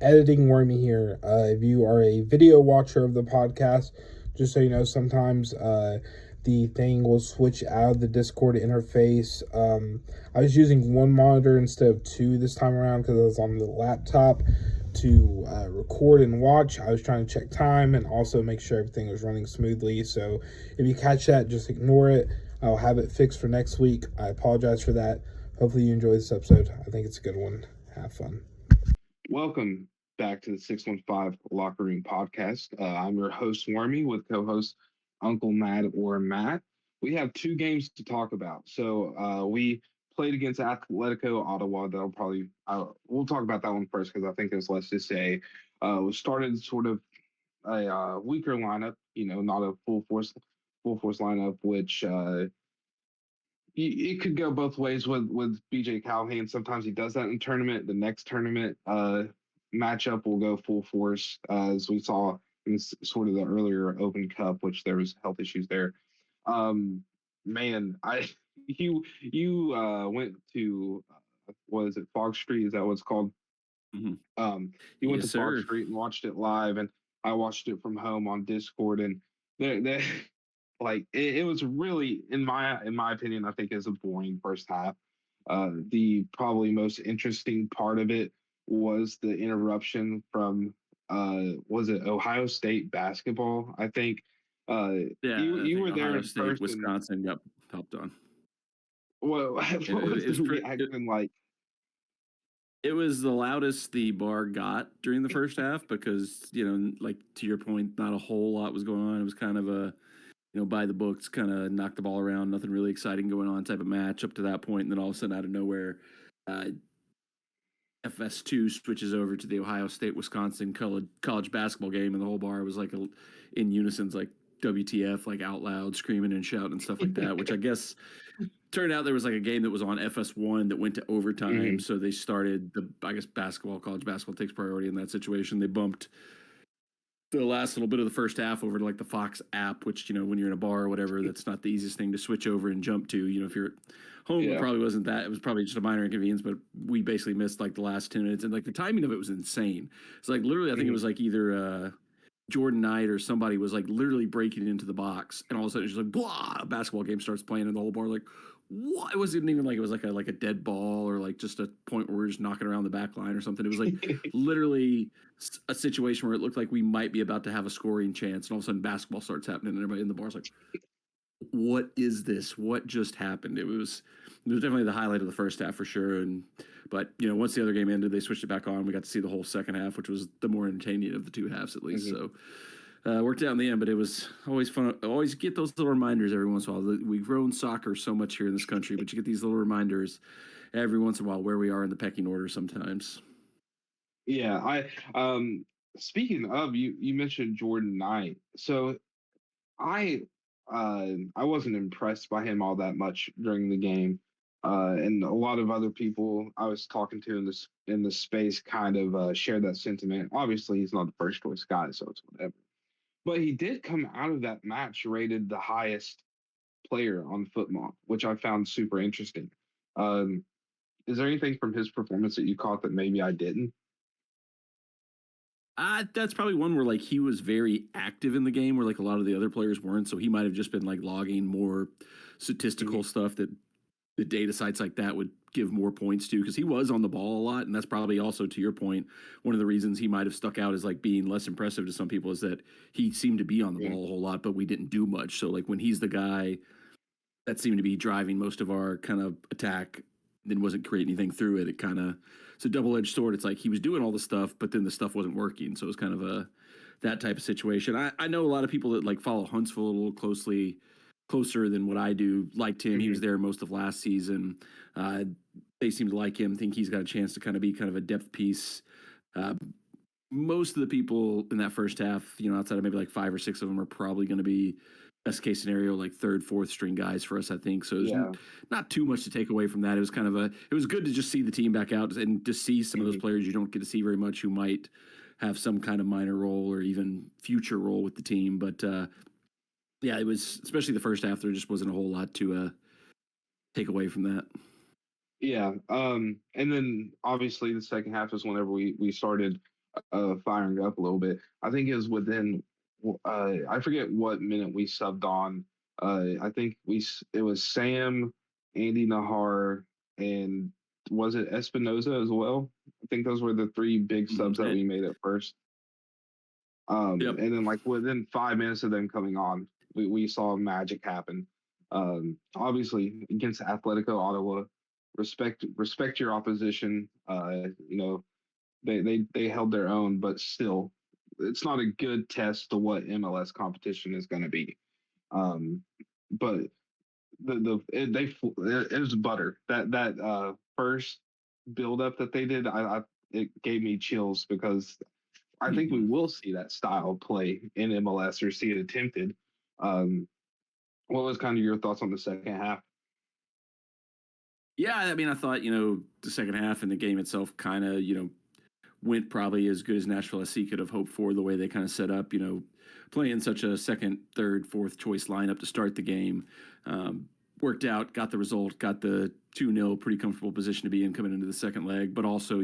Editing Wormy here. If you are a video watcher of the podcast, just so you know, sometimes the thing will switch out of the Discord interface. I was using one monitor instead of two this time around because I was on the laptop to record and watch. I was trying to check time and also make sure everything was running smoothly. So if you catch that, just ignore it. I'll have it fixed for next week. I apologize for that. Hopefully you enjoy this episode. I think it's a good one. Have fun. Welcome back to the 615 Locker Room Podcast. I'm your host, Wormy, with co host Uncle Matt or Matt. We have two games to talk about. We played against Atletico Ottawa. We'll talk about that one first because I think there's less to say. We started sort of a weaker lineup, not a full force lineup, which it could go both ways with BJ Callahan. Sometimes he does that in tournament. The next tournament matchup will go full force, as we saw in sort of the earlier Open Cup, which there was health issues there. Man, I you went to what is it, Fog Street? Is that what it's called? Mm-hmm. You went Yes, to Fog sir. Street and watched it live, and I watched it from home on Discord, and there like it was really in my opinion, I think is a boring first half. The probably most interesting part of it was the interruption from was it Ohio State basketball, I think. Yeah, You I you think were there Ohio in State, person. Wisconsin got helped on. What was It the was reaction like? it was the loudest the bar got during the first half because like to your point, not a whole lot was going on. It was kind of a by the books, kind of knock the ball around, nothing really exciting going on type of match up to that point, and then all of a sudden out of nowhere, uh, FS2 switches over to the Ohio State Wisconsin college basketball game, and the whole bar was like in unison's like WTF, like out loud screaming and shouting and stuff like that. Which I guess turned out there was like a game that was on FS1 that went to overtime, Mhm. so they started I guess college basketball takes priority in that situation. They bumped the last little bit of the first half over to like the Fox app, which when you're in a bar or whatever, that's not the easiest thing to switch over and jump to. If you're at home, it Yeah. probably wasn't that. It was probably just a minor inconvenience, but we basically missed like the last 10 minutes, and like the timing of it was insane. It's like literally, I think it Mhm. was like either Jordan Knight or somebody was like literally breaking into the box, and all of a sudden it's just like blah, a basketball game starts playing, and the whole bar like. What? It wasn't even like it was like a dead ball or like just a point where we're just knocking around the back line or something. It was like literally a situation where it looked like we might be about to have a scoring chance, and all of a sudden basketball starts happening, and everybody in the bar's like, "What is this? What just happened?" It was definitely the highlight of the first half for sure. But once the other game ended, they switched it back on. We got to see the whole second half, which was the more entertaining of the two halves at least. Mhm. So. Worked out in the end, but it was always fun. I always get those little reminders every once in a while. We've grown soccer so much here in this country, but you get these little reminders every once in a while where we are in the pecking order sometimes. Yeah, speaking of, you mentioned Jordan Knight. So I I wasn't impressed by him all that much during the game. And a lot of other people I was talking to in this space kind of shared that sentiment. Obviously, he's not the first choice guy, so it's whatever. But he did come out of that match rated the highest player on Football, which I found super interesting. Um, is there anything from his performance that you caught that maybe I didn't? That's probably one where like he was very active in the game, where like a lot of the other players weren't. So he might have just been like logging more statistical stuff that the data sites like that would give more points to, because he was on the ball a lot, and that's probably also, to your point, one of the reasons he might have stuck out as like being less impressive to some people is that he seemed to be on the Yeah. ball a whole lot, but we didn't do much. So like when he's the guy that seemed to be driving most of our kind of attack, then wasn't creating anything through it. It kind of it's a double edged sword. It's like he was doing all the stuff, but then the stuff wasn't working. So it was kind of a that type of situation. I know a lot of people that like follow Huntsville a little closer than what I do. Liked him. He was Mhm. there most of last season. Uh, they seem to like him. Think he's got a chance to kind of be kind of a depth piece. Uh, Most of the people in that first half, outside of maybe like five or six of them, are probably going to be best case scenario like third, fourth string guys for us, I think. So there's Yeah. not too much to take away from that. It was kind of it was good to just see the team back out and just see some of those Mhm. players you don't get to see very much who might have some kind of minor role or even future role with the team. But yeah, it was especially the first half. There just wasn't a whole lot to take away from that. Yeah. And then obviously the second half is whenever we started firing up a little bit. I think it was within I forget what minute we subbed on. I think it was Sam, Andy Nahar, and was it Espinoza as well? I think those were the three big subs that we made at first. Yep. And then like within 5 minutes of them coming on, we saw magic happen. Obviously against Atletico Ottawa, respect your opposition. You know, they held their own, but still, it's not a good test to what MLS competition is going to be. But it was butter. That first build up that they did, it gave me chills because I think we will see that style play in MLS or see it attempted. Um, what was kind of your thoughts on the second half? Yeah, I mean, I thought, the second half and the game itself kind of, went probably as good as Nashville SC could have hoped for the way they kind of set up, playing such a second, third, fourth choice lineup to start the game. Worked out, got the result, got the 2-0, pretty comfortable position to be in coming into the second leg, but also,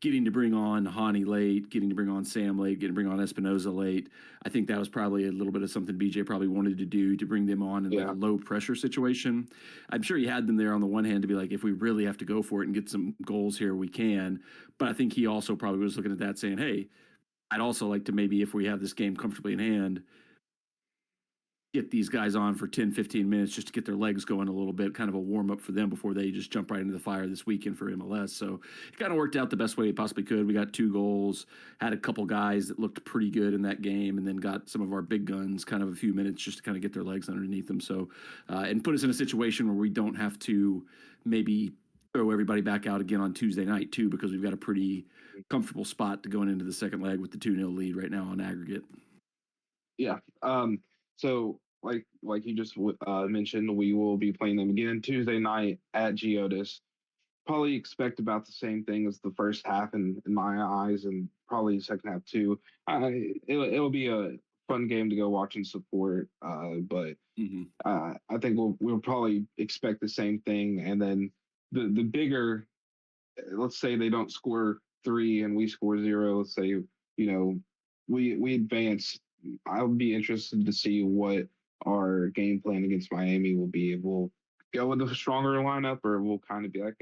getting to bring on Hani late, getting to bring on Sam late, getting to bring on Espinoza late. I think that was probably a little bit of something BJ probably wanted to do to bring them on in like a low pressure situation. I'm sure he had them there on the one hand to be like, if we really have to go for it and get some goals here, we can. But I think he also probably was looking at that saying, hey, I'd also like to maybe, if we have this game comfortably in hand, get these guys on for 10, 15 minutes just to get their legs going a little bit, kind of a warm up for them before they just jump right into the fire this weekend for MLS. So it kind of worked out the best way it possibly could. We got 2 goals, had a couple guys that looked pretty good in that game, and then got some of our big guns kind of a few minutes just to kind of get their legs underneath them. So, and put us in a situation where we don't have to maybe throw everybody back out again on Tuesday night too, because we've got a pretty comfortable spot to going into the second leg with the 2-0 lead right now on aggregate. Yeah. So like you just mentioned, we will be playing them again Tuesday night at Geodis. Probably expect about the same thing as the first half in my eyes, and probably second half too. It'll be a fun game to go watch and support. But I think we'll probably expect the same thing, and then the bigger. Let's say they don't score 3 and we score 0. Let's say we advance. I would be interested to see what our game plan against Miami will be. We'll go with a stronger lineup, or we'll kind of be like,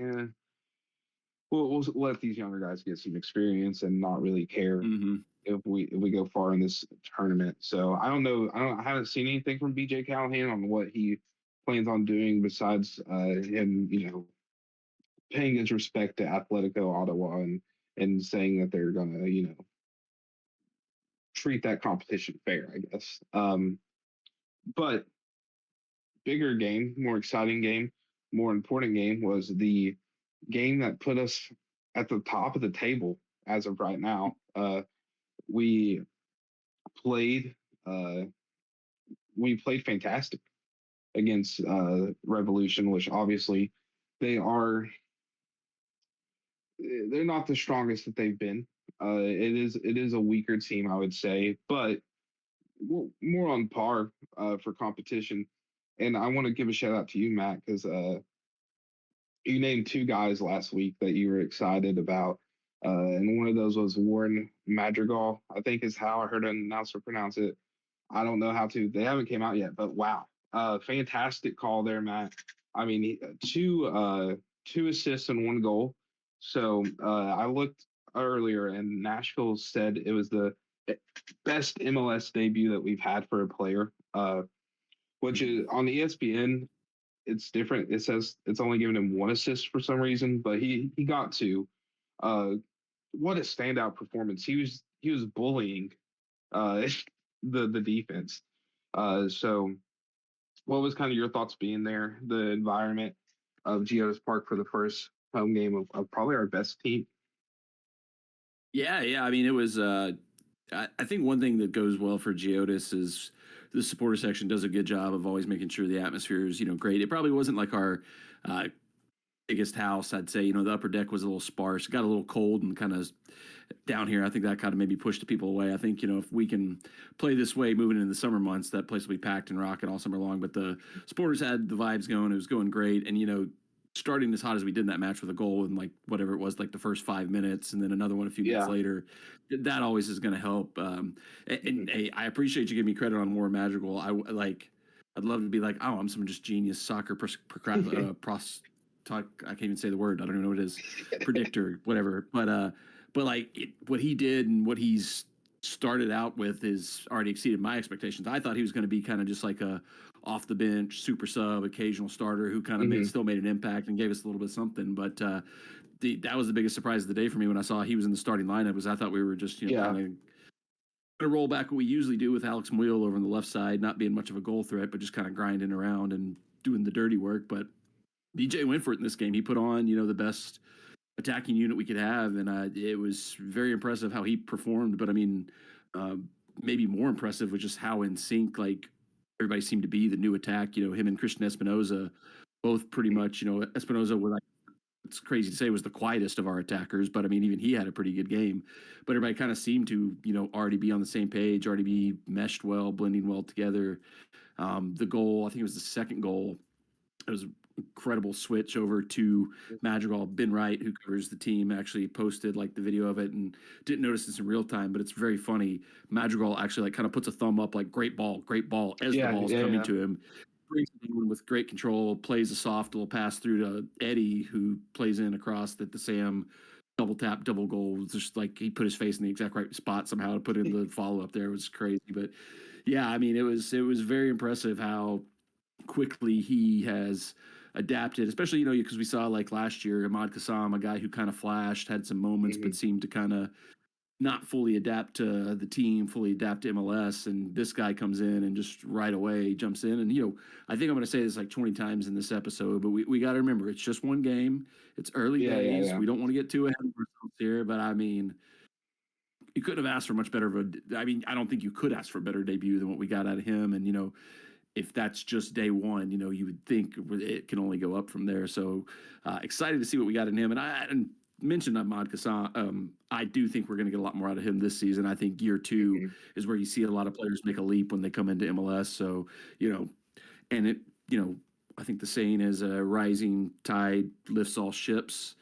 we'll let these younger guys get some experience and not really care if we go far in this tournament. So I don't know. I haven't seen anything from BJ Callahan on what he plans on doing besides him, paying his respect to Atletico Ottawa and saying that they're gonna, treat that competition fair, I guess. But bigger game, more exciting game, more important game was the game that put us at the top of the table as of right now. We played fantastic against Revolution, which obviously they are they're not the strongest that they've been. It is a weaker team, I would say, but more on par for competition. And I want to give a shout out to you, Matt, because you named 2 guys last week that you were excited about. And one of those was Warren Madrigal, I think is how I heard an announcer pronounce it. I don't know how to. They haven't came out yet, but wow. Fantastic call there, Matt. I mean, 2 assists and 1 goal. So I looked earlier, and Nashville said it was the best MLS debut that we've had for a player, which is on the ESPN. It's different. It says it's only given him 1 assist for some reason, but he got 2. What a standout performance! He was bullying the defense. So, what was kind of your thoughts being there? The environment of Geodis Park for the first home game of probably our best team. Yeah. I mean, it was. I think one thing that goes well for Geodis is the supporter section does a good job of always making sure the atmosphere is great. It probably wasn't like our biggest house, I'd say. The upper deck was a little sparse. It got a little cold and kind of down here. I think that kind of maybe pushed the people away. I think, if we can play this way moving into the summer months, that place will be packed and rocking all summer long. But the supporters had the vibes going. It was going great. And, starting as hot as we did in that match with a goal in like whatever it was, like the first 5 minutes, and then another one a few minutes Yeah. later, that always is going to help. And hey, I appreciate you giving me credit on War Madrigal. I'd love to be like, oh, I'm some just genius soccer I can't even say the word. I don't even know what it is. Predictor, whatever. But like what he did and what he's started out with is already exceeded my expectations. I thought he was going to be kind of just like a off the bench super sub, occasional starter who kind of still made an impact and gave us a little bit of something. But that was the biggest surprise of the day for me when I saw he was in the starting lineup. Was I thought we were just kind of going to roll back what we usually do with Alex Muyl over on the left side, not being much of a goal threat, but just kind of grinding around and doing the dirty work. But DJ went for it in this game. He put on the best attacking unit we could have, and it was very impressive how he performed. But I mean, maybe more impressive was just how in sync like everybody seemed to be. The new attack, him and Christian Espinoza, both pretty much. Espinoza was like, it's crazy to say, was the quietest of our attackers, but I mean, even he had a pretty good game. But everybody kind of seemed to already be on the same page, already be meshed well, blending well together. The goal, I think it was the second goal. It was an incredible switch over to Madrigal. Ben Wright, who covers the team, actually posted like the video of it, and didn't notice this in real time, but it's very funny. Madrigal actually like kind of puts a thumb up, like great ball, as the ball's coming to him. Brings it in with great control, plays a soft little pass through to Eddie, who plays in across that the Sam double tap, double goal. Just like he put his face in the exact right spot somehow to put in the follow up there. It was crazy. But yeah, I mean, it was very impressive how quickly he has adapted, especially, because we saw like last year, Ahmad Kassam, a guy who kind of flashed, had some moments, but seemed to kind of not fully adapt to the team, fully adapt to MLS. And this guy comes in and just right away jumps in. And, I think I'm going to say this like 20 times in this episode, but we got to remember it's just one game. It's early days. We don't want to get too ahead of ourselves here, but I mean, you couldn't have asked for much better of I don't think you could ask for a better debut than what we got out of him. And, if that's just day one, you would think it can only go up from there. So excited to see what we got in him. And I mentioned Ahmad Kassam. I do think we're going to get a lot more out of him this season. I think year two is where you see a lot of players make a leap when they come into MLS. So, and it, I think the saying is a rising tide lifts all ships.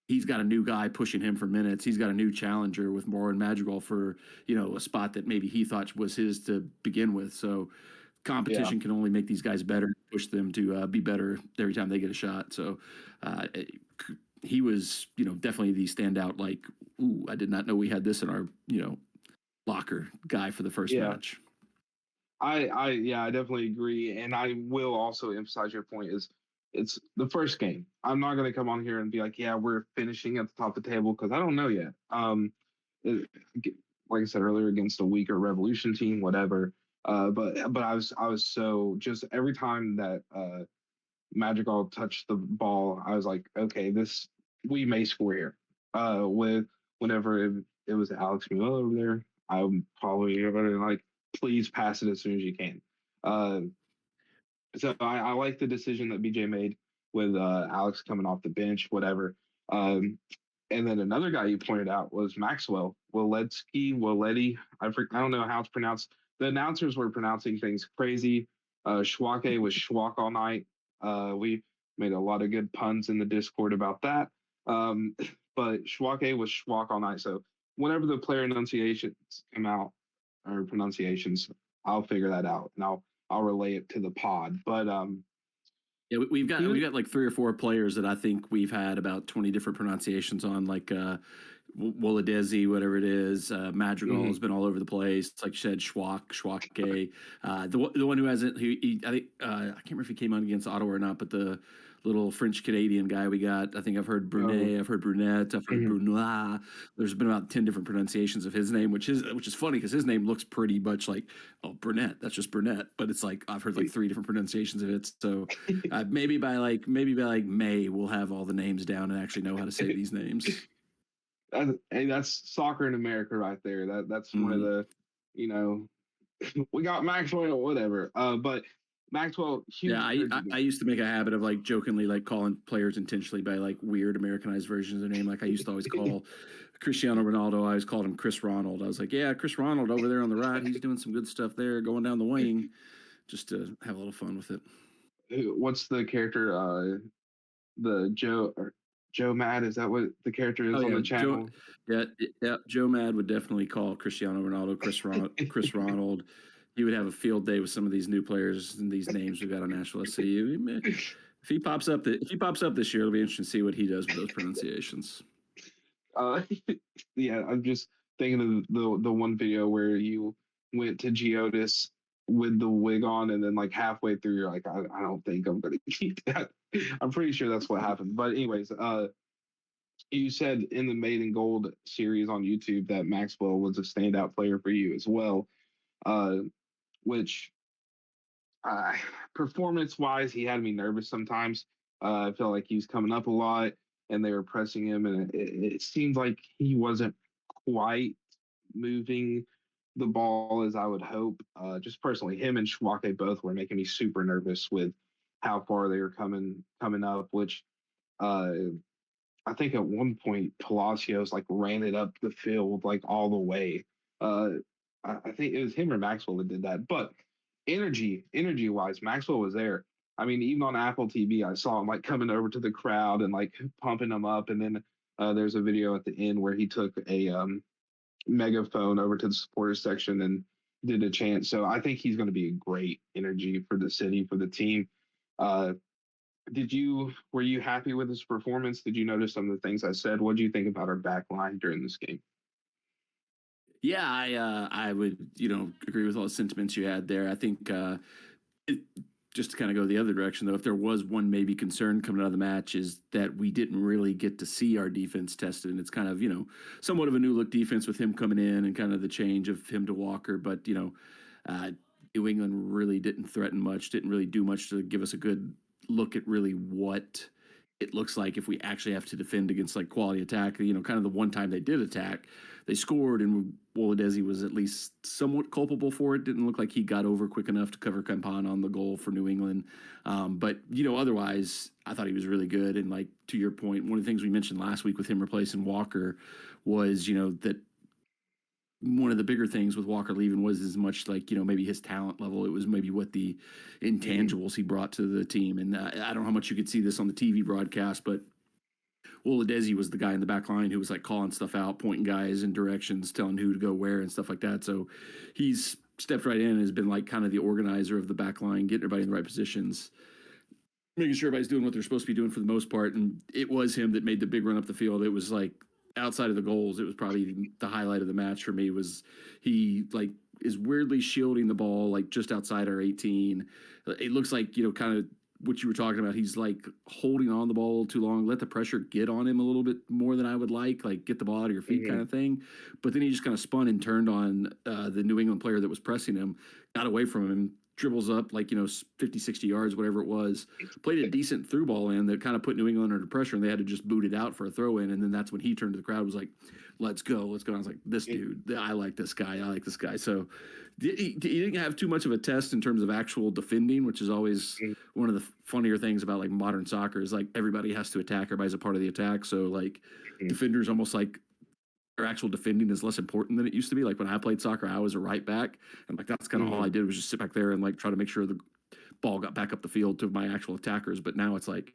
He's got a new guy pushing him for minutes. He's got a new challenger with Moore and Madrigal for, a spot that maybe he thought was his to begin with. So competition can only make these guys better, push them to be better every time they get a shot. So he was, definitely the standout. Like, ooh, I did not know we had this in our, locker guy for the first match. I definitely agree, and I will also emphasize your point is it's the first game. I'm not going to come on here and be like, yeah, we're finishing at the top of the table because I don't know yet. Like I said earlier, against a weaker Revolution team, whatever. But I was so just every time that Madrigal touched the ball, I was like, okay, we may score here. Whenever it was Alex Muyl over there, I'm probably like, please pass it as soon as you can. So I like the decision that BJ made with Alex coming off the bench, whatever. And then another guy you pointed out was Maxwell Woletti. I don't know how it's pronounced. The announcers were pronouncing things crazy. Schwake was Schwak all night. We made a lot of good puns in the Discord about that. But Schwake was Schwak all night. So whenever the player enunciations come out, or pronunciations, I'll figure that out and I'll relay it to the pod. But yeah, we've got like 3 or 4 players that I think we've had about 20 different pronunciations on, like Woladezi, whatever it is. Madrigal has been all over the place. It's like you said, Schwake. The one who hasn't, I think I can't remember if he came on against Ottawa or not, but the little French Canadian guy we got. I think I've heard Brunet, I've heard Brunette, I've heard Brunois. There's been about 10 different pronunciations of his name, which is funny because his name looks pretty much like, oh, Brunette. That's just Brunette, but it's like I've heard like 3 different pronunciations of it. So maybe by May we'll have all the names down and actually know how to say these names. Hey, that's soccer in America right there. That's one of the, we got Maxwell, whatever. But Maxwell, yeah, I used to make a habit of like jokingly like calling players intentionally by like weird Americanized versions of their name. Like I used to always call Cristiano Ronaldo, I always called him Chris Ronald. I was like, yeah, Chris Ronald over there on the right, he's doing some good stuff there, going down the wing, just to have a little fun with it. What's the character? the Joe Mad. Is that what the character is Oh on yeah, the channel? yeah, Joe Mad would definitely call Cristiano Ronaldo, Chris Ronald. He would have a field day with some of these new players and these names we've got on Nashville SC. If he pops up, this year, it'll be interesting to see what he does with those pronunciations. Uh, yeah, I'm just thinking of the one video where you went to Geodis with the wig on, and then like halfway through, you're like, I don't think I'm gonna keep that. I'm pretty sure that's what happened. But anyways, you said in the Made in Gold series on YouTube that Maxwell was a standout player for you as well, uh, which uh, performance wise, he had me nervous sometimes. I felt like he was coming up a lot and they were pressing him, and it seemed like he wasn't quite moving the ball as I would hope. Just personally, him and Schwake both were making me super nervous with how far they were coming up, which uh, I think at one point Palacios like ran it up the field like all the way. Uh, I think it was him or Maxwell that did that. But energy wise, Maxwell was there. I mean, even on Apple TV, I saw him like coming over to the crowd and like pumping them up. And then there's a video at the end where he took a megaphone over to the supporters section and did a chant. So I think he's going to be a great energy for the city, for the team. Uh, were you happy with his performance? Did you notice some of the things I said? What do you think about our back line during this game? Yeah, I would agree with all the sentiments you had there. I think it, just to kind of go the other direction though, if there was one maybe concern coming out of the match is that we didn't really get to see our defense tested, and it's kind of somewhat of a new look defense with him coming in and kind of the change of him to Walker, but New England really didn't threaten much, didn't really do much to give us a good look at really what it looks like if we actually have to defend against like quality attack. Kind of the one time they did attack, they scored, and Woladesi was at least somewhat culpable for it. Didn't look like he got over quick enough to cover Kempan on the goal for New England. But otherwise, I thought he was really good. And like to your point, one of the things we mentioned last week with him replacing Walker was that one of the bigger things with Walker leaving was as much like maybe his talent level. It was maybe what the intangibles he brought to the team. And I don't know how much you could see this on the TV broadcast, but Woladesi was the guy in the back line who was like calling stuff out, pointing guys in directions, telling who to go where and stuff like that. So he's stepped right in and has been like kind of the organizer of the back line, getting everybody in the right positions, making sure everybody's doing what they're supposed to be doing for the most part. And it was him that made the big run up the field. It was like outside of the goals, it was probably the highlight of the match for me. Was he like is weirdly shielding the ball like just outside our 18. It looks like kind of what you were talking about. He's like holding on the ball a little too long, let the pressure get on him a little bit more than I would like get the ball out of your feet kind of thing. But then he just kind of spun and turned on the New England player that was pressing him, got away from him, dribbles up 50, 60 yards, whatever it was, played a decent through ball in that kind of put New England under pressure, and they had to just boot it out for a throw in. And then that's when he turned to the crowd, was like, let's go. And I was like, this dude, I like this guy. So he didn't have too much of a test in terms of actual defending, which is always one of the funnier things about like modern soccer is like everybody has to attack. Everybody's a part of the attack. So like defenders almost like their actual defending is less important than it used to be. Like when I played soccer, I was a right back, and like that's kind of all I did was just sit back there and like try to make sure the ball got back up the field to my actual attackers. But now it's like,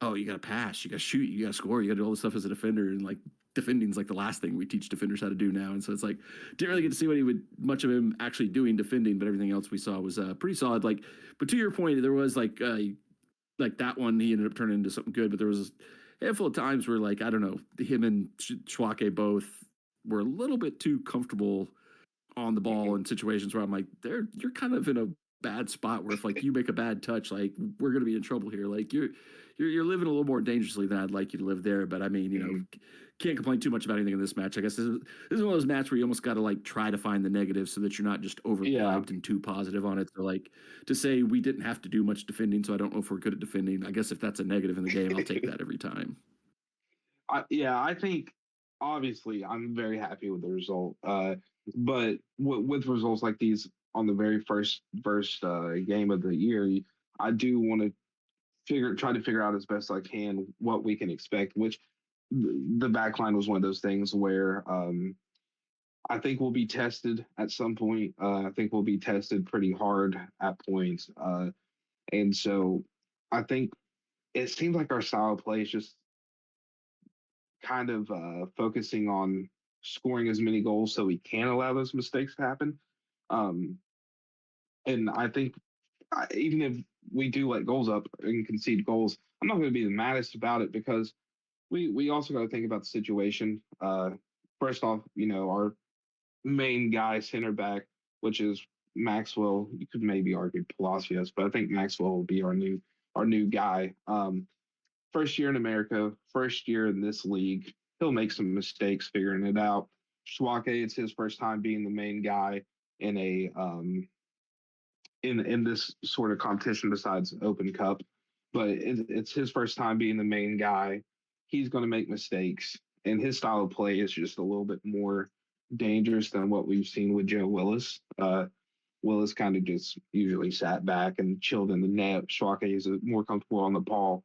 oh, you got to pass, you got to shoot, you got to score, you got to do all this stuff as a defender, and like defending's like the last thing we teach defenders how to do now. And so it's like didn't really get to see what he would much of him actually doing defending, but everything else we saw was pretty solid. Like, but to your point, there was like that one he ended up turning into something good, but there was a handful of times where like I don't know, him and Schwake both were a little bit too comfortable on the ball in situations where I'm like, you're kind of in a bad spot where if like you make a bad touch, like we're gonna be in trouble here. Like you're living a little more dangerously than I'd like you to live there. But I mean, can't complain too much about anything in this match. I guess this is one of those matches where you almost got to like try to find the negative so that you're not just overhyped and too positive on it. So like to say we didn't have to do much defending, so I don't know if we're good at defending. I guess if that's a negative in the game, I'll take that every time. I think obviously I'm very happy with the result. But with results like these on the very first game of the year, I do want to try to figure out as best I can what we can expect. Which the back line was one of those things where I think we'll be tested at some point. I think we'll be tested pretty hard at points, and so I think it seems like our style of play is just kind of focusing on scoring as many goals so we can allow those mistakes to happen. Um, and I think even if we do let goals up and concede goals, I'm not going to be the maddest about it because we also got to think about the situation. First off, our main guy, center back, which is Maxwell. You could maybe argue Palacios, but I think Maxwell will be our new guy. First year in America, first year in this league. He'll make some mistakes figuring it out. Schwake, it's his first time being the main guy in a in this sort of competition besides Open Cup, but it's his first time being the main guy. He's going to make mistakes, and his style of play is just a little bit more dangerous than what we've seen with Joe Willis. Willis kind of just usually sat back and chilled in the net. Schwake is more comfortable on the ball.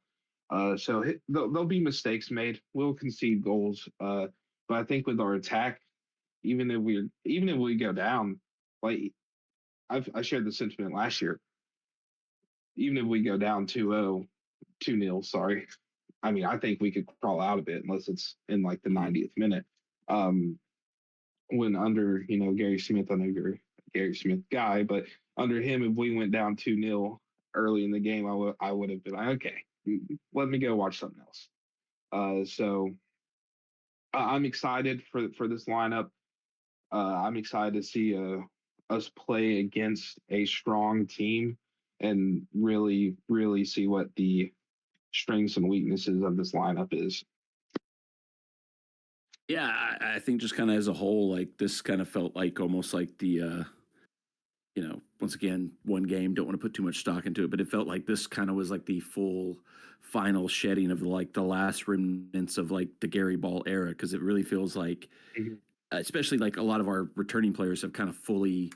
So there'll be mistakes made. We'll concede goals. But I think with our attack, even if we go down, like I shared the sentiment last year. Even if we go down 2-0, 2-0, sorry. I mean, I think we could crawl out of it unless it's in like the 90th minute. Um, when under, Gary Smith, I know you're a Gary Smith guy, but under him, if we went down 2-0 early in the game, I would have been like, okay, let me go watch something else. So I'm excited for this lineup. I'm excited to see us play against a strong team and really, really see what the strengths and weaknesses of this lineup is. Yeah, I think just kind of as a whole, like this kind of felt like almost like the once again, one game, don't want to put too much stock into it, but it felt like this kind of was like the full final shedding of like the last remnants of like the Gary Ball era, because it really feels like, especially like a lot of our returning players have kind of fully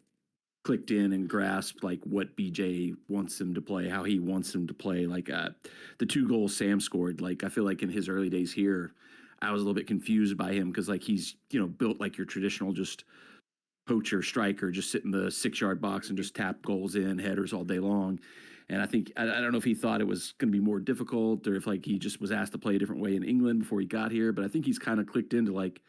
clicked in and grasped like what BJ wants him to play, how he wants him to play. Like the 2 goals Sam scored, like I feel like in his early days here, I was a little bit confused by him because like he's built like your traditional just poacher striker, just sit in the 6-yard box and just tap goals in, headers all day long. And I think I don't know if he thought it was going to be more difficult or if like he just was asked to play a different way in England before he got here. But I think he's kind of clicked into like,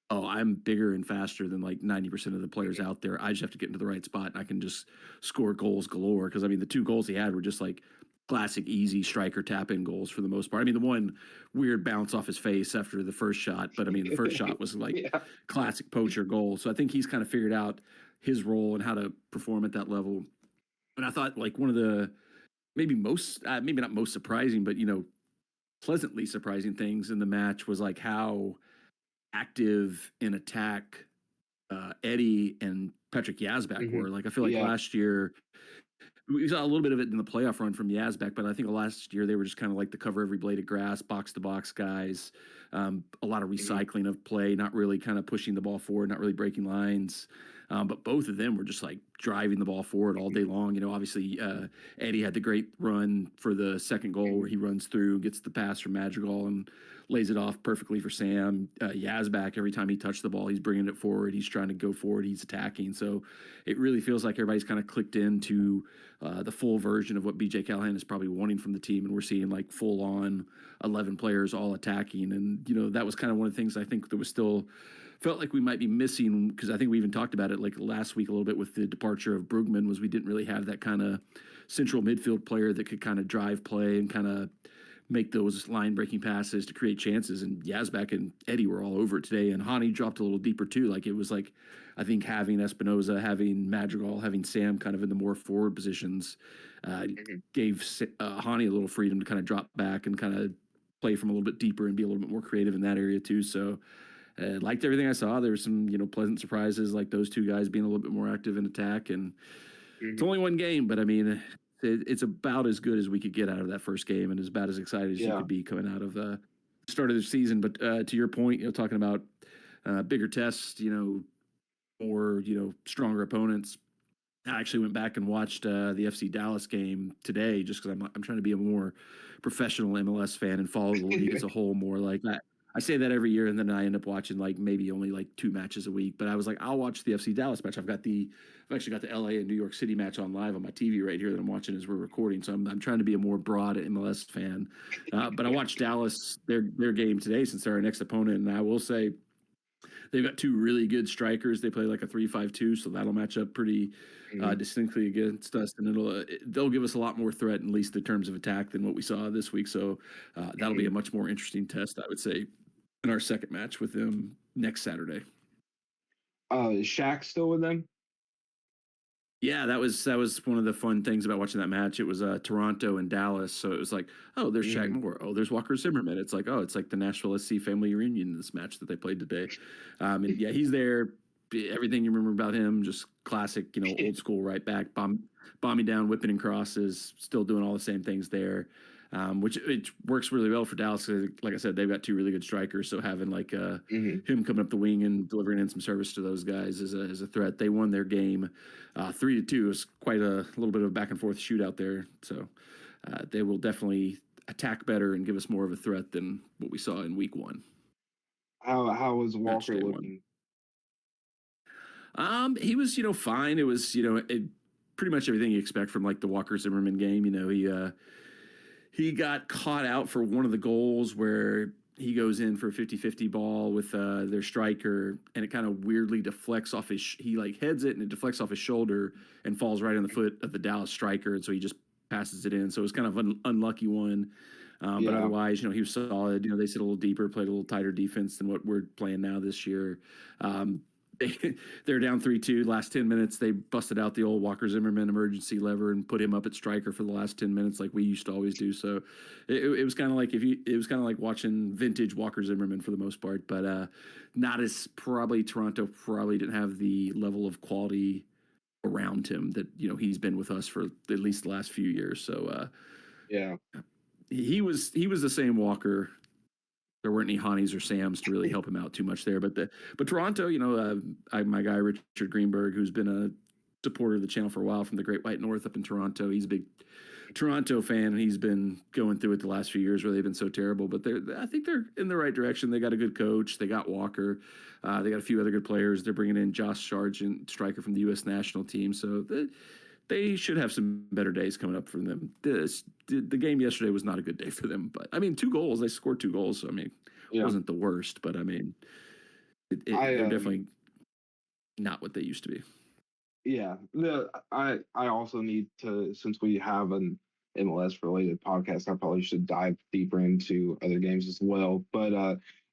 oh, I'm bigger and faster than like 90% of the players out there. I just have to get into the right spot and I can just score goals galore. Because I mean, the 2 goals he had were just like classic easy striker tap in goals for the most part. I mean, the one weird bounce off his face after the first shot, but I mean, the first shot was like classic poacher goal. So I think he's kind of figured out his role and how to perform at that level. And I thought like one of the maybe most, maybe not most surprising, but pleasantly surprising things in the match was like how active in attack Eddie and Patrick Yazbek were. Like I feel like last year we saw a little bit of it in the playoff run from Yazbek, but I think last year they were just kind of like the cover every blade of grass, box to box guys. A lot of recycling of play, not really kind of pushing the ball forward, not really breaking lines. But both of them were just like driving the ball forward all day long. Obviously Eddie had the great run for the second goal where he runs through, gets the pass from Madrigal and lays it off perfectly for Sam. Yazbek, every time he touched the ball, he's bringing it forward. He's trying to go forward. He's attacking. So it really feels like everybody's kind of clicked into the full version of what BJ Callahan is probably wanting from the team. And we're seeing like full on 11 players all attacking. And, that was kind of one of the things I think that was still felt like we might be missing, because I think we even talked about it like last week a little bit with the departure of Brugman, was we didn't really have that kind of central midfield player that could kind of drive play and kind of make those line breaking passes to create chances. And Yazbek and Eddie were all over it today. And Hani dropped a little deeper too. Like it was like, I think having Espinoza, having Madrigal, having Sam kind of in the more forward positions gave Hani a little freedom to kind of drop back and kind of play from a little bit deeper and be a little bit more creative in that area too. So liked everything I saw. There were some, pleasant surprises, like those 2 guys being a little bit more active in attack. And it's only one game, but I mean, it's about as good as we could get out of that first game, and as about as excited as you could be coming out of the start of the season. But to your point, talking about bigger tests, more, stronger opponents. I actually went back and watched the FC Dallas game today, just because I'm trying to be a more professional MLS fan and follow the league as a whole more. Like I say that every year, and then I end up watching like maybe only like 2 matches a week. But I was like, I'll watch the FC Dallas match. I've actually got the LA and New York City match on live on my TV right here that I'm watching as we're recording. So I'm trying to be a more broad MLS fan. But I watched Dallas their game today since they're our next opponent, and I will say they've got two really good strikers. They play like a 3-5-2, so that'll match up pretty distinctly against us, and they'll give us a lot more threat, at least in terms of attack, than what we saw this week. So that'll be a much more interesting test, I would say, in our second match with them next Saturday. Is Shaq still with them? Yeah, that was one of the fun things about watching that match. It was Toronto and Dallas, so it was like, oh, there's Shaq Moore, oh, there's Walker Zimmerman. It's like, oh, it's like the Nashville SC family reunion in this match that they played today. And yeah, he's there. Everything you remember about him, just classic, old school right back, bombing down, whipping and crosses, still doing all the same things there. Which it works really well for Dallas. Like I said, they've got two really good strikers, so having like him coming up the wing and delivering in some service to those guys is a threat. They won their game 3-2. It was quite a little bit of a back and forth shootout there. So they will definitely attack better and give us more of a threat than what we saw in week 1. How was Walker looking? He was fine. It was pretty much everything you expect from like the Walker Zimmerman game. He got caught out for one of the goals where he goes in for a 50-50 ball with their striker, and it kind of weirdly deflects off he like heads it and it deflects off his shoulder and falls right on the foot of the Dallas striker, and so he just passes it in. So it was kind of an unlucky one. But otherwise, he was solid. They sit a little deeper, played a little tighter defense than what we're playing now this year. They're down 3-2. Last 10 minutes, they busted out the old Walker Zimmerman emergency lever and put him up at striker for the last 10 minutes, like we used to always do. So it was kind of like watching vintage Walker Zimmerman for the most part, but not as Toronto probably didn't have the level of quality around him that he's been with us for at least the last few years. So he was the same Walker. There weren't any Hanis or Sams to really help him out too much there. But Toronto, my guy Richard Greenberg, who's been a supporter of the channel for a while from the Great White North up in Toronto, he's a big Toronto fan, and he's been going through it the last few years where they've been so terrible. But I think they're in the right direction. They got a good coach. They got Walker. They got a few other good players. They're bringing in Josh Sargent, striker from the U.S. national team. So they should have some better days coming up for them. The game yesterday was not a good day for them, but 2 goals. They scored 2 goals. So, it wasn't the worst, but they're definitely not what they used to be. Yeah, I also need to, since we have an MLS related podcast, I probably should dive deeper into other games as well. But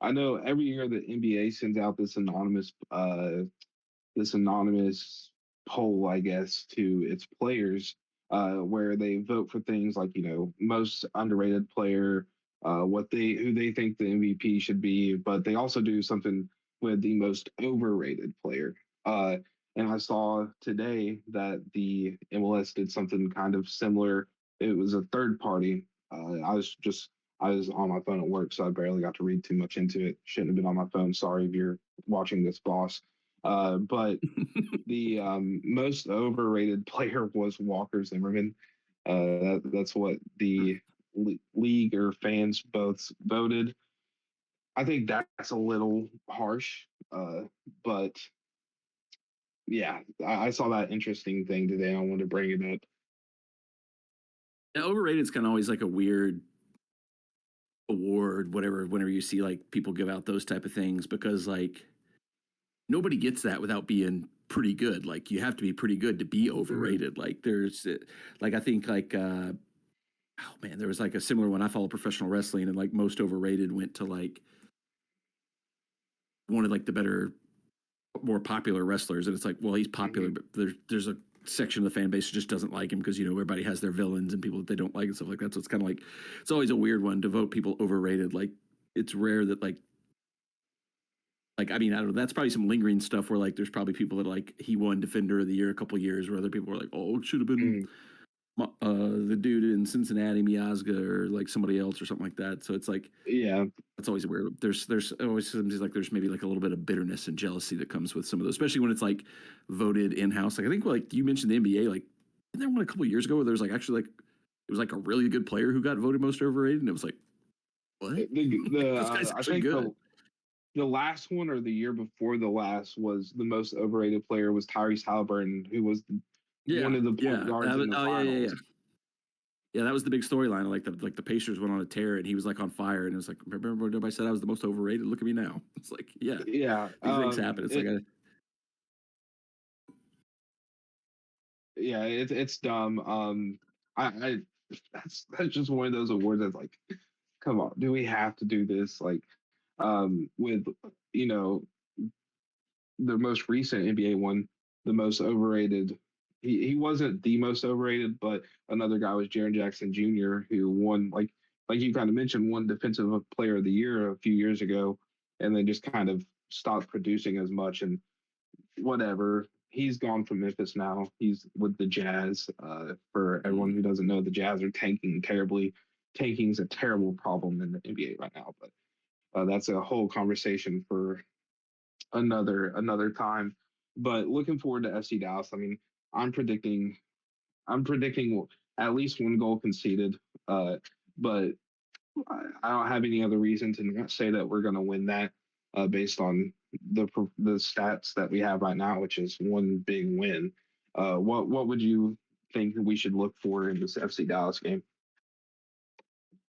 I know every year the NBA sends out this anonymous poll, I guess, to its players, where they vote for things like most underrated player, who they think the MVP should be, but they also do something with the most overrated player. And I saw today that the MLS did something kind of similar. It was a third party. I was on my phone at work, so I barely got to read too much into it. Shouldn't have been on my phone. Sorry if you're watching this, boss. But the most overrated player was Walker Zimmerman. That's what the league or fans both voted. I think that's a little harsh, but yeah, I saw that interesting thing today. I wanted to bring it up. Overrated is kind of always like a weird award, whenever you see like people give out those type of things, because like nobody gets that without being pretty good. Like you have to be pretty good to be overrated. Like there's like, I think like, oh man, there was like a similar one. I follow professional wrestling, and like most overrated went to like one of like the better, more popular wrestlers. And it's like, well, he's popular, but there's a section of the fan base who just doesn't like him because, everybody has their villains and people that they don't like and stuff like that. So it's kind of like, it's always a weird one to vote people overrated. Like it's rare that like, I don't know, that's probably some lingering stuff where like there's probably people that like he won Defender of the Year a couple of years where other people were like, oh, it should have been the dude in Cincinnati, Miazga, or like somebody else or something like that. So it's like, yeah, that's always weird. There's always seems like there's maybe like a little bit of bitterness and jealousy that comes with some of those, especially when it's like voted in house. Like I think like you mentioned the NBA, like there one a couple of years ago where there was like actually like it was like a really good player who got voted most overrated, and it was like What? This guy's I actually think good. the last one or the year before the last was the most overrated player was Tyrese Halliburton, who was one Yeah, of the point yeah. guards in the Oh, yeah, yeah, yeah. finals. Yeah, that was the big storyline. Like the Pacers went on a tear, and he was like on fire, and it was like, remember when everybody said I was the most overrated? Look at me now. It's like, yeah, Yeah, these things happen. It's like it's dumb. I that's just one of those awards that's like, come on, do we have to do this? Like, with you know the most recent NBA one, the most overrated. He wasn't the most overrated, but another guy was Jaren Jackson Jr., who won like you kind of mentioned, won Defensive Player of the Year a few years ago, and then just kind of stopped producing as much and whatever. He's gone from Memphis now. He's with the Jazz. For everyone who doesn't know, the Jazz are tanking terribly. Tanking is a terrible problem in the NBA right now, but that's a whole conversation for another time. But looking forward to FC Dallas. I mean, I'm predicting I'm predicting at least one goal conceded. But I don't have any other reason to not say that we're going to win that based on the stats that we have right now, which is one big win. What would you think we should look for in this FC Dallas game?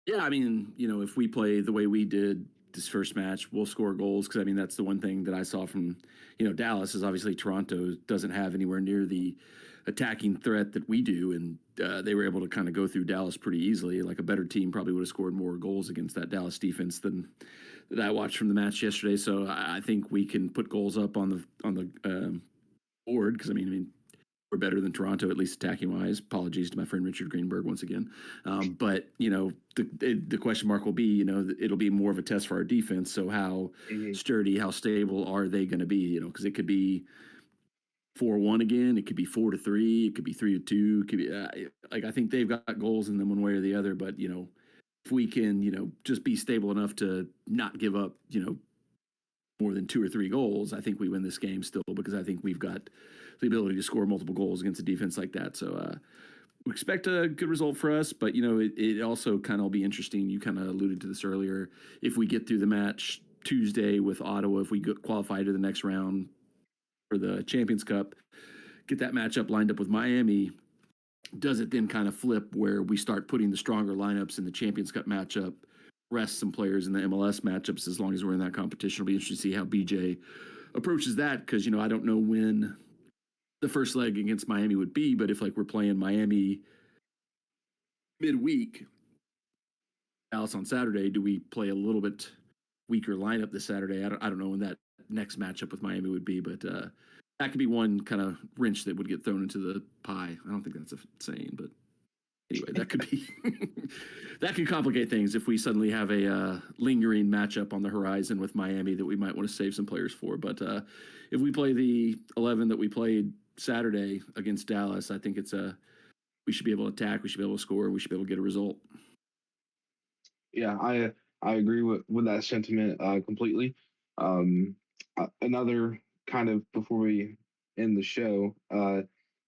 yeah, I mean, if we play the way we did this first match, we'll score goals because I mean that's the one thing that I saw from Dallas is obviously Toronto doesn't have anywhere near the attacking threat that we do, and they were able to kind of go through Dallas pretty easily. Like a better team probably would have scored more goals against that Dallas defense than that I watched from the match yesterday. So I think we can put goals up on the board because I mean we're better than Toronto, at least attacking wise. Apologies to my friend Richard Greenberg once again. But the question mark will be, it'll be more of a test for our defense. So how Mm-hmm. sturdy, how stable are they going to be? Because it could be 4-1 again. It could be 4-3. It could be 3-2. It could be like I think they've got goals in them one way or the other. But if we can just be stable enough to not give up more than 2 or 3 goals, I think we win this game still because I think we've got the ability to score multiple goals against a defense like that. So we expect a good result for us, but it also kind of will be interesting. You kind of alluded to this earlier. If we get through the match Tuesday with Ottawa, if we qualify to the next round for the Champions Cup, get that matchup lined up with Miami, does it then kind of flip where we start putting the stronger lineups in the Champions Cup matchup, rest some players in the MLS matchups as long as we're in that competition? It'll be interesting to see how BJ approaches that because I don't know when the first leg against Miami would be, but if like we're playing Miami midweek, Dallas on Saturday, do we play a little bit weaker lineup this Saturday? I don't know when that next matchup with Miami would be, but that could be one kind of wrench that would get thrown into the pie. I don't think that's a saying, but anyway, that could be that could complicate things if we suddenly have a lingering matchup on the horizon with Miami that we might want to save some players for. But if we play the 11 that we played Saturday against Dallas, I think we should be able to attack, we should be able to score, we should be able to get a result. Yeah, I agree with that sentiment completely. Another kind of before we end the show,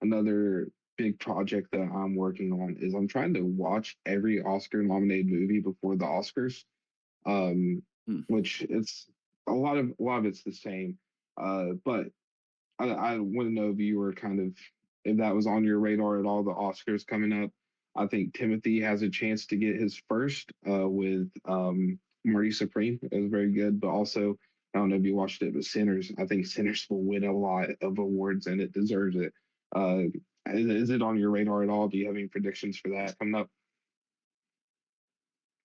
another big project that I'm working on is I'm trying to watch every Oscar nominated movie before the Oscars. Which it's a lot of it's the same. But I want to know if you were kind of if that was on your radar at all. The Oscars coming up. I think Timothy has a chance to get his first with Marty Supreme. It was very good, but also I don't know if you watched it, but Sinners. I think Sinners will win a lot of awards and it deserves it. Is it on your radar at all? Do you have any predictions for that coming up?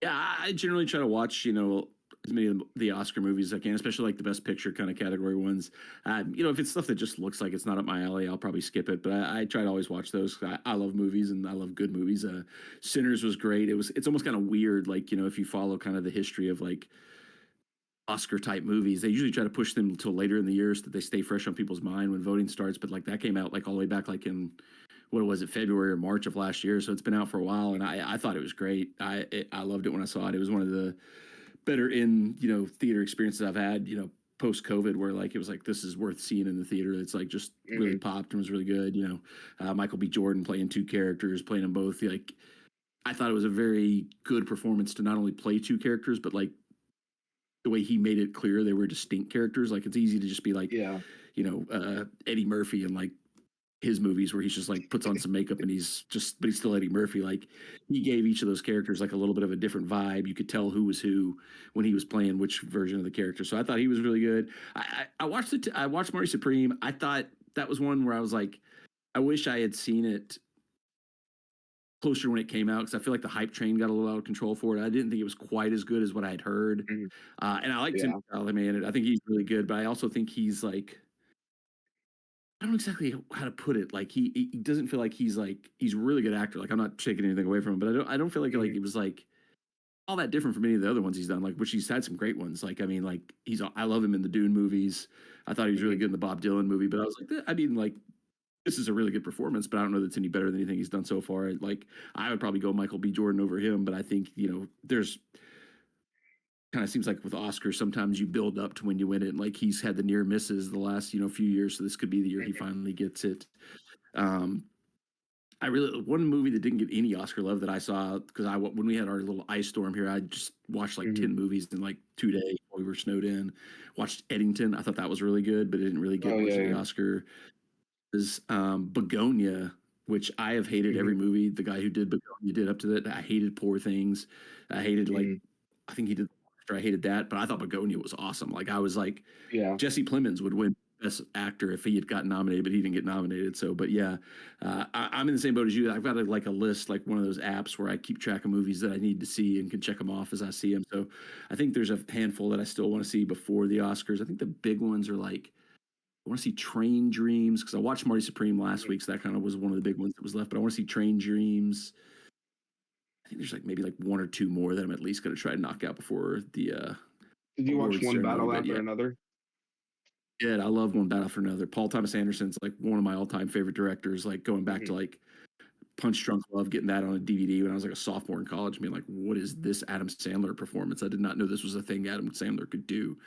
Yeah, I generally try to watch, as many of the Oscar movies as I can, especially like the Best Picture kind of category ones. If it's stuff that just looks like it's not up my alley, I'll probably skip it. But I try to always watch those. I love movies and I love good movies. Sinners was great. It's almost kind of weird, like if you follow kind of the history of like Oscar type movies, they usually try to push them until later in the year so that they stay fresh on people's mind when voting starts. But like that came out like all the way back like in what was it, February or March of last year. So it's been out for a while, and I thought it was great. I loved it when I saw it. It was one of the better in theater experiences I've had. Post COVID, where like it was like this is worth seeing in the theater. It's like just really popped and was really good. Michael B. Jordan playing 2 characters, playing them both like I thought it was a very good performance to not only play two characters, but like the way he made it clear they were distinct characters. Like it's easy to just be like, Yeah. Eddie Murphy and like his movies where he's just like puts on some makeup and but he's still Eddie Murphy. Like he gave each of those characters like a little bit of a different vibe. You could tell who was who when he was playing which version of the character. So I thought he was really good. I watched I watched Marty Supreme. I thought that was one where I was like, I wish I had seen it closer when it came out because I feel like the hype train got a little out of control for it. I didn't think it was quite as good as what I had heard. Mhm. And I like Tim Yeah. Chalamet in it. I think he's really good, but I also think he's like, I don't know exactly how to put it. Like he doesn't feel like he's a really good actor. Like I'm not taking anything away from him, but I don't feel like Mhm. it was like all that different from any of the other ones he's done. Like which he's had some great ones. Like I mean, like I love him in the Dune movies. I thought he was really Mhm. good in the Bob Dylan movie, but I was like, I mean, like this is a really good performance, but I don't know that's any better than anything he's done so far. Like I would probably go Michael B. Jordan over him, but I think there's kind of seems like with Oscars sometimes you build up to when you win it. And like he's had the near misses the last few years, so this could be the year he Mhm. finally gets it. Um, I really one movie that didn't get any Oscar love that I saw because when we had our little ice storm here, I just watched like Mhm. 10 movies in like 2 days while we were snowed in. Watched Eddington. I thought that was really good, but it didn't really get Oh much yeah. of the Yeah. Oscar. Is Begonia, which I have hated every Mhm. movie the guy who did Begonia did up to that. I hated Poor Things. I hated like Mhm. I think he did. I hated that, but I thought Begonia was awesome. Like I was like Yeah. Jesse Plemons would win Best Actor if he had gotten nominated, but he didn't get nominated. So, but yeah, I'm in the same boat as you. I've got like a list, like one of those apps where I keep track of movies that I need to see and can check them off as I see them. So, I think there's a handful that I still want to see before the Oscars. I think the big ones are like I want to see Train Dreams because I watched Marty Supreme last Mhm. week, so that kind of was one of the big ones that was left. But I want to see Train Dreams. I think there's like maybe like one or two more that I'm at least going to try to knock out before the Did you watch awards one ceremony. battle But after yeah, another? yeah, I love One Battle for Another. Paul Thomas Anderson's like one of my all-time favorite directors. Like going back to Mhm. like Punch Drunk Love, getting that on a DVD when I was like a sophomore in college, being like, "What is this Adam Sandler performance? I did not know this was a thing Adam Sandler could do."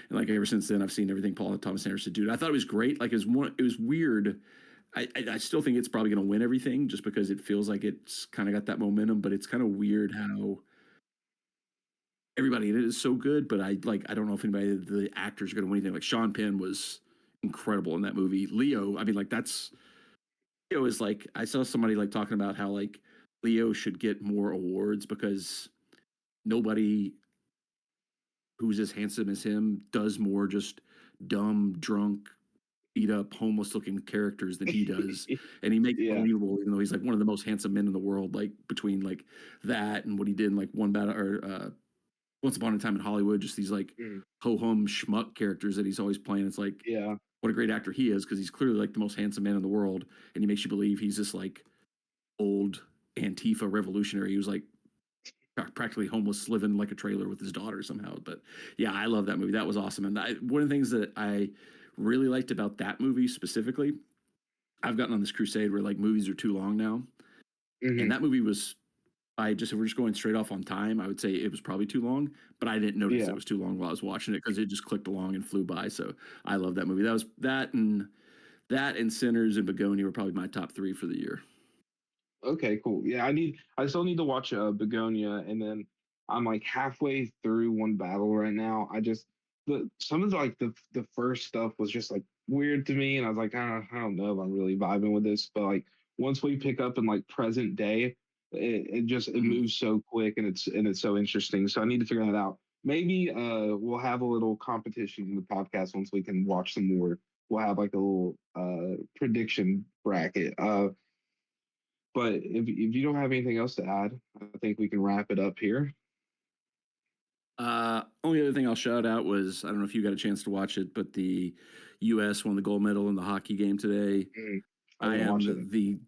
And like ever since then, I've seen everything Paul Thomas Anderson do. I thought it was great. Like it was weird. I still think it's probably going to win everything just because it feels like it's kind of got that momentum. But it's kind of weird how everybody in it is so good, but I don't know if anybody the actors are going to win anything. Like Sean Penn was incredible in that movie. Leo, I mean, like that's Leo is like I saw somebody like talking about how like Leo should get more awards because nobody who's as handsome as him does more just dumb, drunk, beat up, homeless looking characters than he does. And he makes it Yeah. believable, even though he's like one of the most handsome men in the world, like between like that and what he did in like One Battle or Once Upon a Time in Hollywood, just these like Mhm. ho hum schmuck characters that he's always playing. It's like Yeah. what a great actor he is because he's clearly like the most handsome man in the world, and he makes you believe he's this like old Antifa revolutionary. He was like practically homeless, living like a trailer with his daughter somehow. But yeah, I love that movie. That was awesome. And one of the things that I really liked about that movie specifically, I've gotten on this crusade where like movies are too long now, and Mhm. that movie was if we're just going straight off on time, I would say it was probably too long, but I didn't notice it Yeah. was too long while I was watching it because it just clicked along and flew by. So I love that movie. That and Sinners and Begonia were probably my top three for the year. Okay, cool. Yeah, I still need to watch Begonia, and then I'm like halfway through One Battle right now. I just the some of the, like the first stuff was just like weird to me, and I was like, I don't know if I'm really vibing with this. But like once we pick up in like present day, it Mhm. moves so quick, and it's so interesting. So I need to figure that out. Maybe we'll have a little competition in the podcast once we can watch some more. We'll have like a little prediction bracket. But if you don't have anything else to add, I think we can wrap it up here. Only other thing I'll shout out was I don't know if you got a chance to watch it, but the U.S. won the gold medal in the hockey game today. Mm, I I didn't am watch it. the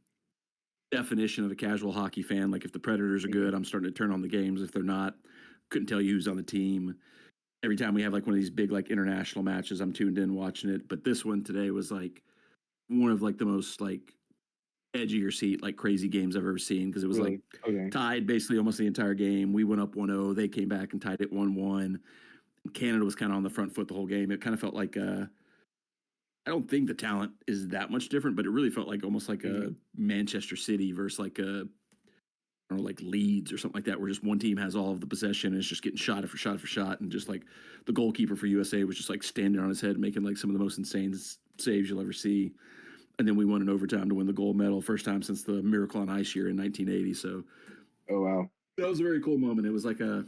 definition of a casual hockey fan. Like if the Predators are Mhm. good, I'm starting to turn on the games. If they're not, couldn't tell you who's on the team. Every time we have like one of these big like international matches, I'm tuned in watching it. But this one today was like one of like the most like edge of your seat, like crazy games I've ever seen because it was like Really? Okay. tied basically almost the entire game. We went up 1-0. They came back and tied it 1-1. Canada was kind of on the front foot the whole game. It kind of felt like I don't think the talent is that much different, but it really felt like almost like Mhm. a Manchester City versus like a or like Leeds or something like that, where just one team has all of the possession and it's just getting shot after shot after shot, and just like the goalkeeper for USA was just like standing on his head making like some of the most insane saves you'll ever see. And then we won in overtime to win the gold medal, first time since the Miracle on Ice year in 1980. So, oh wow, that was a very cool moment. It was like a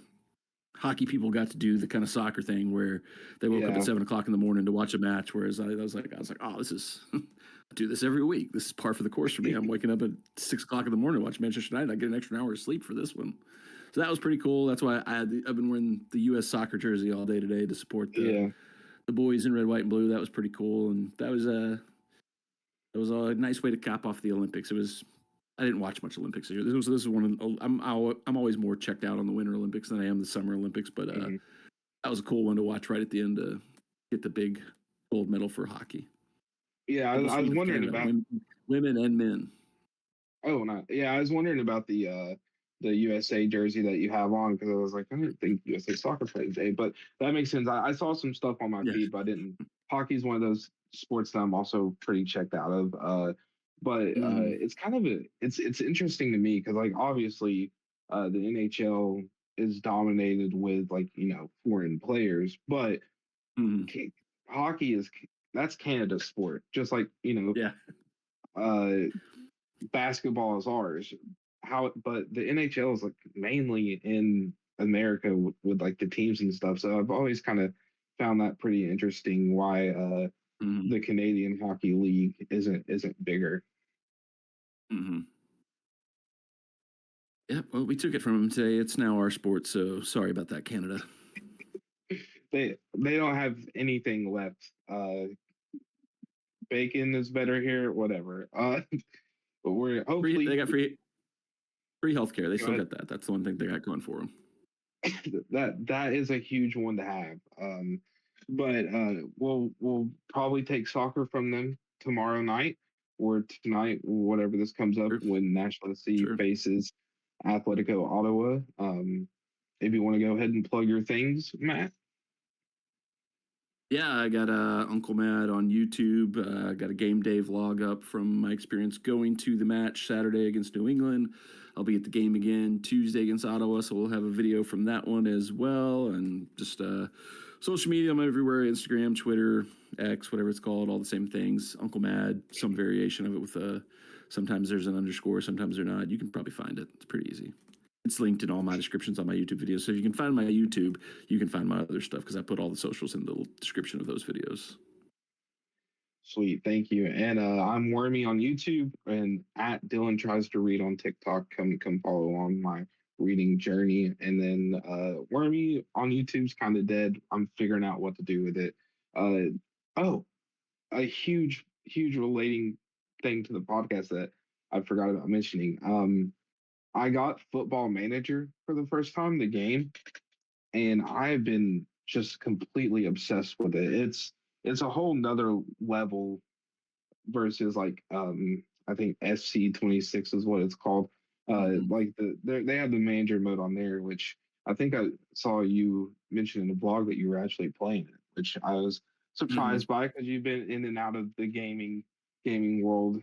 hockey people got to do the kind of soccer thing where they woke up at 7:00 in the morning to watch a match. Whereas I was like, oh, this is I do this every week. This is par for the course for me. I'm waking up at 6:00 in the morning to watch Manchester United. I get an extra hour of sleep for this one. So that was pretty cool. That's why I've been wearing the U.S. soccer jersey all day today to support the boys in red, white, and blue. That was pretty cool, and that was a nice way to cap off the Olympics. I didn't watch much Olympics this year. This is one of I'm always more checked out on the Winter Olympics than I am the Summer Olympics, but that was a cool one to watch right at the end to get the big gold medal for hockey. Yeah, I was wondering about women and men. Oh, not yeah. I was wondering about the USA jersey that you have on, because I was like, I didn't think USA Soccer played today, but that makes sense. I saw some stuff on my feed, but I didn't. Hockey's one of those sports that I'm also pretty checked out of. But it's kind of it's interesting to me because, like, obviously the NHL is dominated with, like, foreign players, but hockey that's Canada's sport, just like basketball is ours. But the NHL is like mainly in America with like the teams and stuff. So I've always kind of found that pretty interesting, why the Canadian Hockey League isn't bigger. Yeah, well, we took it from them today. It's now our sport, so sorry about that, Canada. They don't have anything left. Bacon is better here, whatever. But we're hopefully they got free healthcare. They still got that. That's the one thing they got going for them. that is a huge one to have. But we'll probably take soccer from them tomorrow night or tonight, whatever this comes up, when Nashville faces Atletico Ottawa. If you want to go ahead and plug your things, Matt. Yeah, I got Uncle Matt on YouTube. Got a game day vlog up from my experience going to the match Saturday against New England. I'll be at the game again Tuesday against Ottawa, so we'll have a video from that one as well. And just social media, I'm everywhere: Instagram, Twitter, X, whatever it's called, all the same things. Uncle Mad, some variation of it with sometimes there's an underscore, sometimes they're not. You can probably find it. It's pretty easy. It's linked in all my descriptions on my YouTube videos. So if you can find my YouTube, you can find my other stuff because I put all the socials in the description of those videos. Sweet, thank you. And I'm Wormy on YouTube, and at Dylan Tries to Read on TikTok. Come follow on my reading journey. And then Wormy on YouTube's kind of dead. I'm figuring out what to do with it. A huge relating thing to the podcast that I forgot about mentioning. I got Football Manager for the first time, the game, and I've been just completely obsessed with it. It's a whole nother level versus, like, I think SC26 is what it's called. Like they have the manager mode on there, which I think I saw you mention in the blog that you were actually playing it, which I was surprised by, because you've been in and out of the gaming world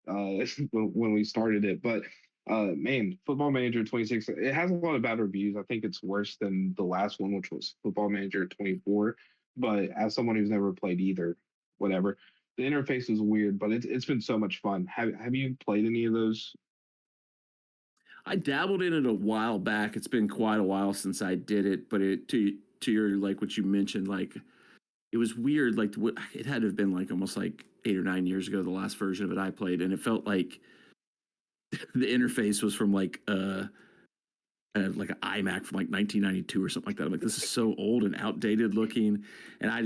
when we started it. But man, Football Manager 26, it has a lot of bad reviews. I think it's worse than the last one, which was Football Manager 24. But as someone who's never played either, whatever, the interface is weird, but it's been so much fun. Have you played any of those? I dabbled in it a while back. It's been quite a while since I did it, but to your, like, what you mentioned, like, it was weird. Like, it had to have been like almost like 8 or 9 years ago, the last version of it I played, and it felt like the interface was from like an iMac from like 1992 or something like that. I'm like, this is so old and outdated looking. And I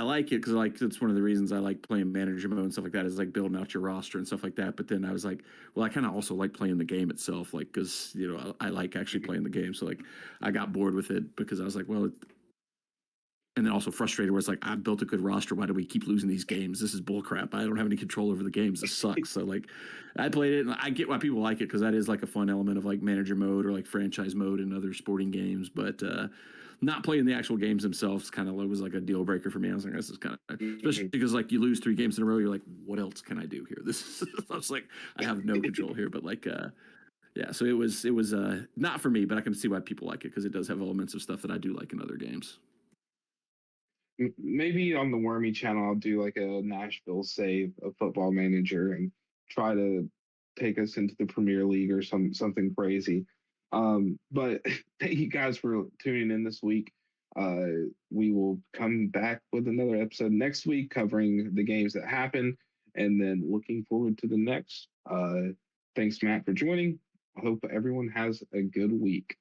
like it because, like, that's one of the reasons I like playing manager mode and stuff like that, is like building out your roster and stuff like that. But then I was like, well, I kind of also like playing the game itself, like, because I like actually playing the game. So like I got bored with it because I was like, well. And then also frustrated where it's like, I built a good roster. Why do we keep losing these games? This is bullcrap. I don't have any control over the games. This sucks. So like, I played it, and I get why people like it, because that is like a fun element of like manager mode or like franchise mode in other sporting games. But not playing the actual games themselves kind of was like a deal breaker for me. I was like, this is kind of, especially because like you lose 3 games in a row, you're like, what else can I do here? I was like, I have no control here. But like, Yeah, so it was not for me, but I can see why people like it because it does have elements of stuff that I do like in other games. Maybe on the Wormy channel, I'll do like a Nashville save of Football Manager and try to take us into the Premier League or something crazy. But thank you guys for tuning in this week. We will come back with another episode next week covering the games that happen and then looking forward to the next. Thanks, Matt, for joining. I hope everyone has a good week.